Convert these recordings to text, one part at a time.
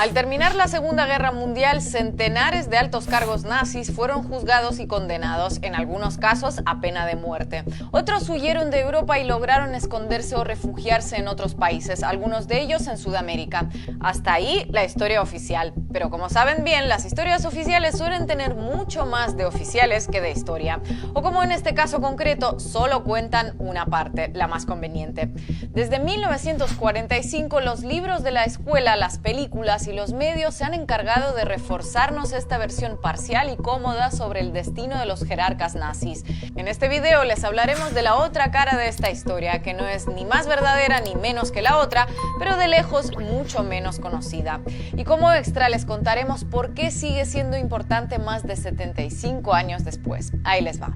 Al terminar la Segunda Guerra Mundial, centenares de altos cargos nazis fueron juzgados y condenados, en algunos casos a pena de muerte. Otros huyeron de Europa y lograron esconderse o refugiarse en otros países, algunos de ellos en Sudamérica. Hasta ahí la historia oficial. Pero como saben bien, las historias oficiales suelen tener mucho más de oficiales que de historia. O como en este caso concreto, solo cuentan una parte, la más conveniente. Desde 1945, los libros de la escuela, las películas y los medios se han encargado de reforzarnos esta versión parcial y cómoda sobre el destino de los jerarcas nazis. En este video les hablaremos de la otra cara de esta historia, que no es ni más verdadera ni menos que la otra, pero de lejos mucho menos conocida. Y como extra les contaremos por qué sigue siendo importante más de 75 años después. Ahí les va.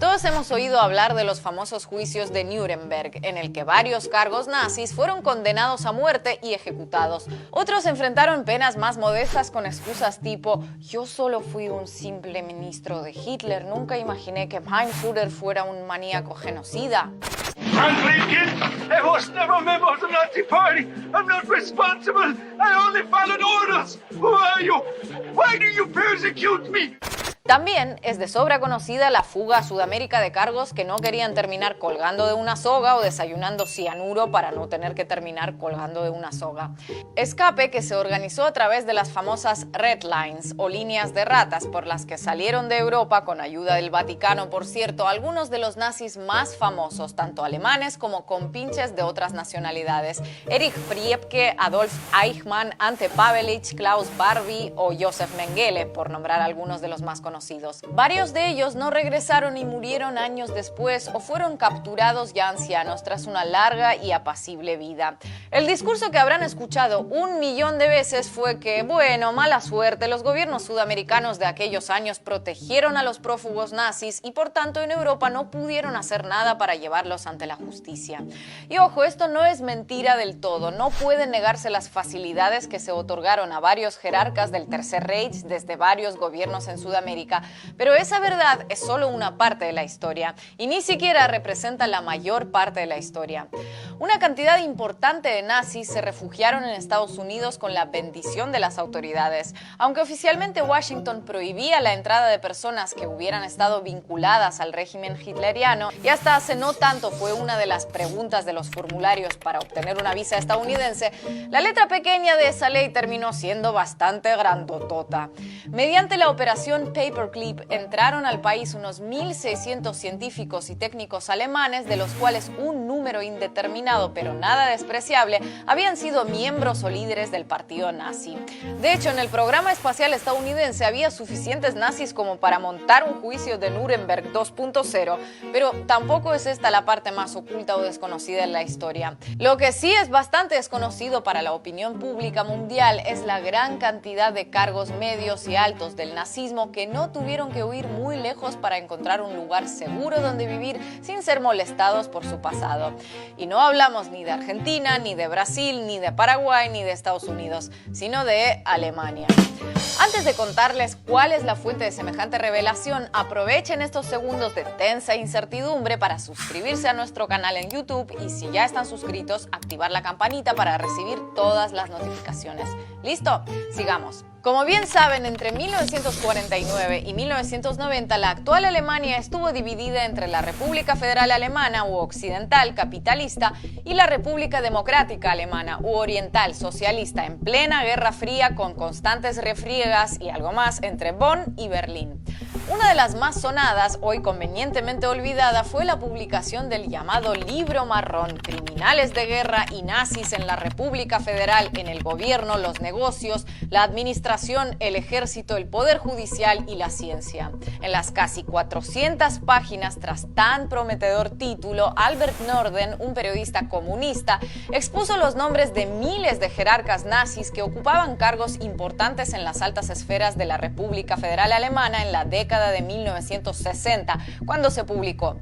Todos hemos oído hablar de los famosos juicios de Nuremberg, en el que varios cargos nazis fueron condenados a muerte y ejecutados. Otros enfrentaron penas más modestas con excusas tipo «Yo solo fui un simple ministro de Hitler, nunca imaginé que mein Führer fuera un maníaco genocida». I was never a member of the Nazi Party. I'm not responsible. I only followed orders. Who are you? Why do you persecute me? También es de sobra conocida la fuga a Sudamérica de cargos que no querían terminar colgando de una soga o desayunando cianuro para no tener que terminar colgando de una soga. Escape que se organizó a través de las famosas Red Lines o líneas de ratas por las que salieron de Europa con ayuda del Vaticano, por cierto, algunos de los nazis más famosos, tanto alemanes como compinches de otras nacionalidades. Erich Priebke, Adolf Eichmann, Ante Pavelic, Klaus Barbie o Josef Mengele, por nombrar algunos de los más conocidos. Varios de ellos no regresaron y murieron años después o fueron capturados ya ancianos tras una larga y apacible vida. El discurso que habrán escuchado 1.000.000 de veces fue que, bueno, mala suerte, los gobiernos sudamericanos de aquellos años protegieron a los prófugos nazis y por tanto en Europa no pudieron hacer nada para llevarlos ante la justicia. Y ojo, esto no es mentira del todo, no pueden negarse las facilidades que se otorgaron a varios jerarcas del Tercer Reich desde varios gobiernos en Sudamérica. Pero esa verdad es solo una parte de la historia y ni siquiera representa la mayor parte de la historia. Una cantidad importante de nazis se refugiaron en Estados Unidos con la bendición de las autoridades. Aunque oficialmente Washington prohibía la entrada de personas que hubieran estado vinculadas al régimen hitleriano, y hasta hace no tanto fue una de las preguntas de los formularios para obtener una visa estadounidense, la letra pequeña de esa ley terminó siendo bastante grandotota. Mediante la operación Paperclip entraron al país unos 1.600 científicos y técnicos alemanes, de los cuales un número indeterminado pero nada despreciable habían sido miembros o líderes del partido nazi. De hecho, en el programa espacial estadounidense había suficientes nazis como para montar un juicio de Nuremberg 2.0, pero tampoco es esta la parte más oculta o desconocida en la historia. Lo que sí es bastante desconocido para la opinión pública mundial es la gran cantidad de cargos medios y altos del nazismo que no tuvieron que huir muy lejos para encontrar un lugar seguro donde vivir sin ser molestados por su pasado. Y no hablamos ni de Argentina, ni de Brasil, ni de Paraguay, ni de Estados Unidos, sino de Alemania. Antes de contarles cuál es la fuente de semejante revelación, aprovechen estos segundos de tensa incertidumbre para suscribirse a nuestro canal en YouTube y, si ya están suscritos, activar la campanita para recibir todas las notificaciones. ¿Listo? Sigamos. Como bien saben, entre 1949 y 1990 la actual Alemania estuvo dividida entre la República Federal Alemana u occidental capitalista y la República Democrática Alemana u oriental socialista, en plena Guerra Fría, con constantes refriegas y algo más entre Bonn y Berlín. Una de las más sonadas, hoy convenientemente olvidada, fue la publicación del llamado Libro Marrón: Criminales de Guerra y Nazis en la República Federal, en el gobierno, los negocios, la administración, el ejército, el poder judicial y la ciencia. En las casi 400 páginas, tras tan prometedor título, Albert Norden, un periodista comunista, expuso los nombres de miles de jerarcas nazis que ocupaban cargos importantes en las altas esferas de la República Federal Alemana en la década de 1960, cuando se publicó.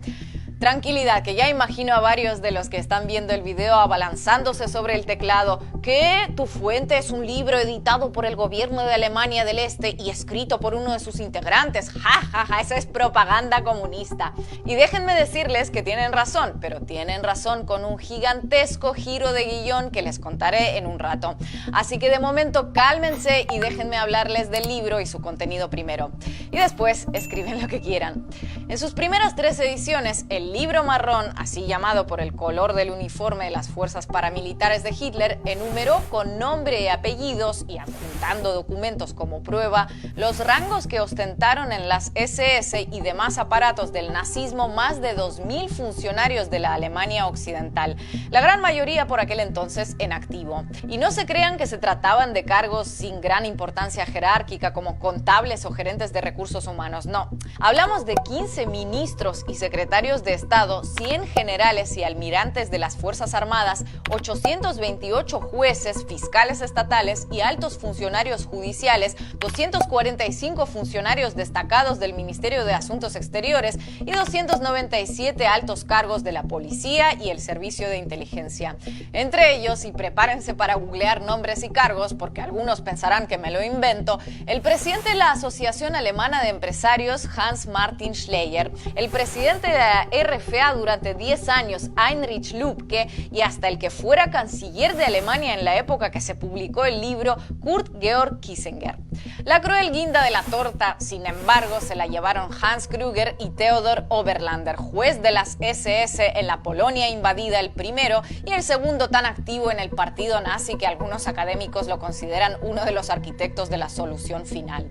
Tranquilidad, que ya imagino a varios de los que están viendo el video abalanzándose sobre el teclado. ¿Qué? ¿Tu fuente es un libro editado por el gobierno de Alemania del Este y escrito por uno de sus integrantes? ¡Ja, ja, ja! Esa es propaganda comunista. Y déjenme decirles que tienen razón, pero tienen razón con un gigantesco giro de guión que les contaré en un rato. Así que de momento cálmense y déjenme hablarles del libro y su contenido primero. Y después escriben lo que quieran. En sus primeras 3 ediciones, el libro marrón, así llamado por el color del uniforme de las fuerzas paramilitares de Hitler, enumeró con nombre y apellidos y adjuntando documentos como prueba los rangos que ostentaron en las SS y demás aparatos del nazismo más de 2000 funcionarios de la Alemania occidental, la gran mayoría por aquel entonces en activo. Y no se crean que se trataban de cargos sin gran importancia jerárquica como contables o gerentes de recursos humanos, no. Hablamos de 15 ministros y secretarios de Estado, 100 generales y almirantes de las Fuerzas Armadas, 828 jueces, fiscales estatales y altos funcionarios judiciales, 245 funcionarios destacados del Ministerio de Asuntos Exteriores y 297 altos cargos de la policía y el servicio de inteligencia. Entre ellos, y prepárense para googlear nombres y cargos, porque algunos pensarán que me lo invento, el presidente de la Asociación Alemana de Empresarios, Hans-Martin Schleyer, el presidente de la RFA durante 10 años, Heinrich Lübke, y hasta el que fuera canciller de Alemania en la época que se publicó el libro, Kurt Georg Kissinger. La cruel guinda de la torta, sin embargo, se la llevaron Hans Krüger y Theodor Oberlander, juez de las SS en la Polonia invadida, el primero, y el segundo tan activo en el partido nazi que algunos académicos lo consideran uno de los arquitectos de la solución final.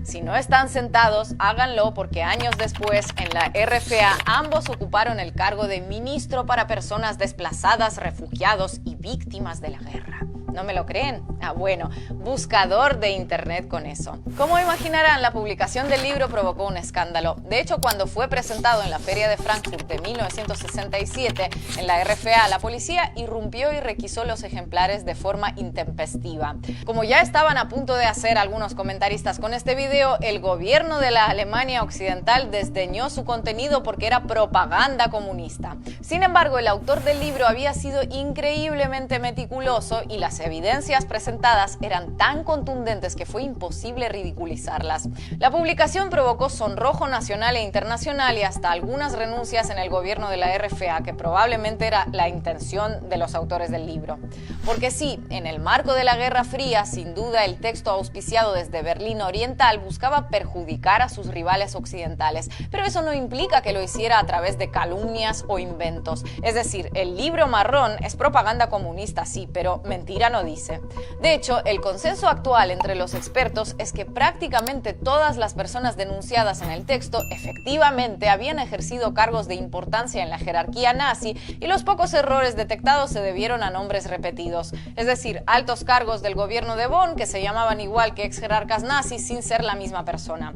Si no están sentados, háganlo, porque años después, en la RFA, ambos ocuparon el cargo de ministro para personas desplazadas, refugiados y víctimas de la guerra. ¿No me lo creen? Ah, bueno, buscador de internet con eso. Como imaginarán, la publicación del libro provocó un escándalo. De hecho, cuando fue presentado en la Feria de Frankfurt de 1967 en la RFA, la policía irrumpió y requisó los ejemplares de forma intempestiva. Como ya estaban a punto de hacer algunos comentaristas con este video, el gobierno de la Alemania occidental desdeñó su contenido porque era propaganda comunista. Sin embargo, el autor del libro había sido increíblemente meticuloso y las evidencias presentadas eran tan contundentes que fue imposible ridiculizarlas. La publicación provocó sonrojo nacional e internacional y hasta algunas renuncias en el gobierno de la RFA, que probablemente era la intención de los autores del libro. Porque sí, en el marco de la Guerra Fría, sin duda el texto auspiciado desde Berlín Oriental buscaba perjudicar a sus rivales occidentales, pero eso no implica que lo hiciera a través de calumnias o inventos. Es decir, el libro marrón es propaganda comunista, sí, pero mentira no dice. De hecho, el consenso actual entre los expertos es que prácticamente todas las personas denunciadas en el texto efectivamente habían ejercido cargos de importancia en la jerarquía nazi y los pocos errores detectados se debieron a nombres repetidos, es decir, altos cargos del gobierno de Bonn que se llamaban igual que ex jerarcas nazis sin ser la misma persona.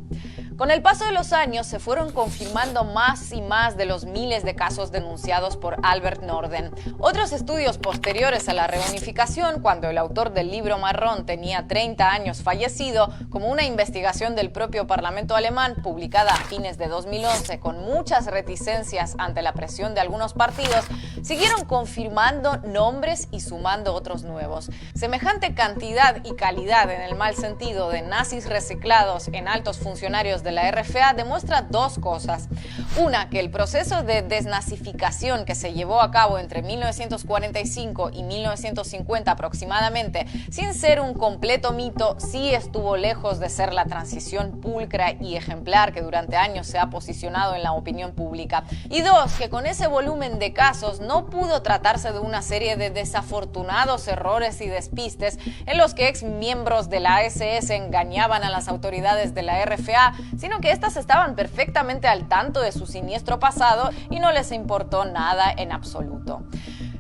Con el paso de los años se fueron confirmando más y más de los miles de casos denunciados por Albert Norden. Otros estudios posteriores a la reunificación, cuando el autor del libro marrón tenía 30 años fallecido, como una investigación del propio Parlamento alemán publicada a fines de 2011 con muchas reticencias ante la presión de algunos partidos, siguieron confirmando nombres y sumando otros nuevos. Semejante cantidad y calidad, en el mal sentido, de nazis reciclados en altos funcionarios de la RFA demuestra dos cosas. Una, que el proceso de desnazificación que se llevó a cabo entre 1945 y 1950 aproximadamente, sin ser un completo mito, sí estuvo lejos de ser la transición pulcra y ejemplar que durante años se ha posicionado en la opinión pública. Y dos, que con ese volumen de casos no pudo tratarse de una serie de desafortunados errores y despistes en los que ex miembros de la SS engañaban a las autoridades de la RFA, sino que éstas estaban perfectamente al tanto de su siniestro pasado y no les importó nada en absoluto.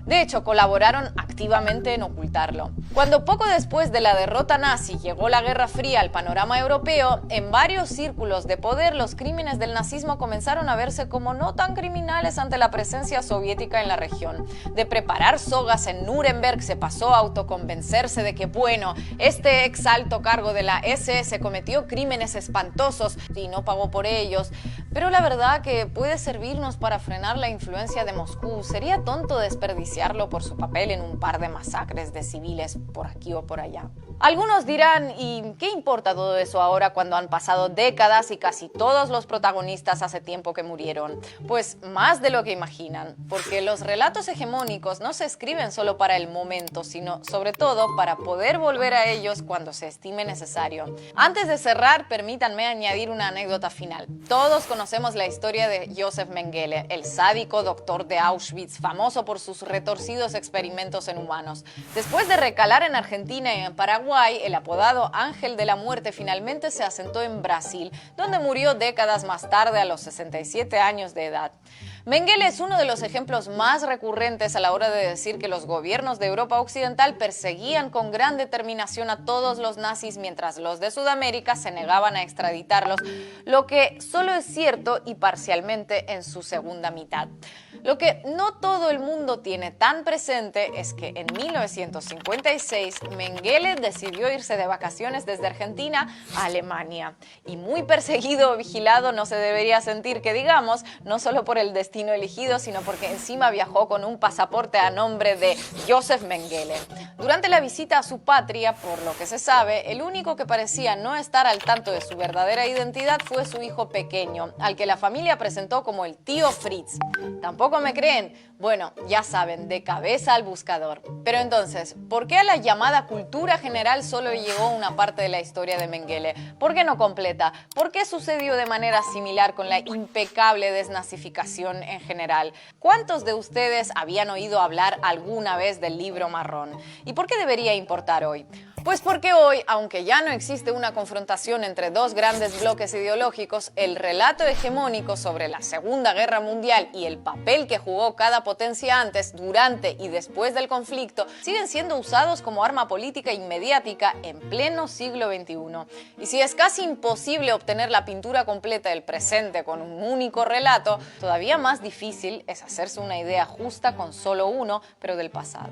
De hecho, colaboraron activamente en ocultarlo. Cuando poco después de la derrota nazi llegó la Guerra Fría al panorama europeo, en varios círculos de poder los crímenes del nazismo comenzaron a verse como no tan criminales ante la presencia soviética en la región. De preparar sogas en Nuremberg se pasó a autoconvencerse de que, bueno, este ex alto cargo de la SS cometió crímenes espantosos y no pagó por ellos. Pero la verdad que puede servirnos para frenar la influencia de Moscú. Sería tonto desperdiciarlo por su papel en un par de masacres de civiles por aquí o por allá. Algunos dirán, ¿y qué importa todo eso ahora cuando han pasado décadas y casi todos los protagonistas hace tiempo que murieron? Pues más de lo que imaginan, porque los relatos hegemónicos no se escriben solo para el momento, sino sobre todo para poder volver a ellos cuando se estime necesario. Antes de cerrar, permítanme añadir una anécdota final. Todos conocemos la historia de Josef Mengele, el sádico doctor de Auschwitz, famoso por sus retorcidos experimentos en humanos. Después de recalar en Argentina y en Paraguay, el apodado Ángel de la Muerte finalmente se asentó en Brasil, donde murió décadas más tarde a los 67 años de edad. Mengele es uno de los ejemplos más recurrentes a la hora de decir que los gobiernos de Europa Occidental perseguían con gran determinación a todos los nazis mientras los de Sudamérica se negaban a extraditarlos, lo que solo es cierto y parcialmente en su segunda mitad. Lo que no todo el mundo tiene tan presente es que en 1956 Mengele decidió irse de vacaciones desde Argentina a Alemania. Y muy perseguido o vigilado no se debería sentir que digamos, no solo por el destino elegido, sino porque encima viajó con un pasaporte a nombre de Josef Mengele. Durante la visita a su patria, por lo que se sabe, el único que parecía no estar al tanto de su verdadera identidad fue su hijo pequeño, al que la familia presentó como el tío Fritz. ¿Tampoco me creen? Bueno, ya saben, de cabeza al buscador. Pero entonces, ¿por qué a la llamada cultura general solo llegó una parte de la historia de Mengele? ¿Por qué no completa? ¿Por qué sucedió de manera similar con la impecable desnazificación en general? ¿Cuántos de ustedes habían oído hablar alguna vez del Libro Marrón? ¿Y por qué debería importar hoy? Pues porque hoy, aunque ya no existe una confrontación entre dos grandes bloques ideológicos, el relato hegemónico sobre la Segunda Guerra Mundial y el papel que jugó cada potencia antes, durante y después del conflicto siguen siendo usados como arma política y mediática en pleno siglo XXI. Y si es casi imposible obtener la pintura completa del presente con un único relato, todavía más difícil es hacerse una idea justa con solo uno, pero del pasado.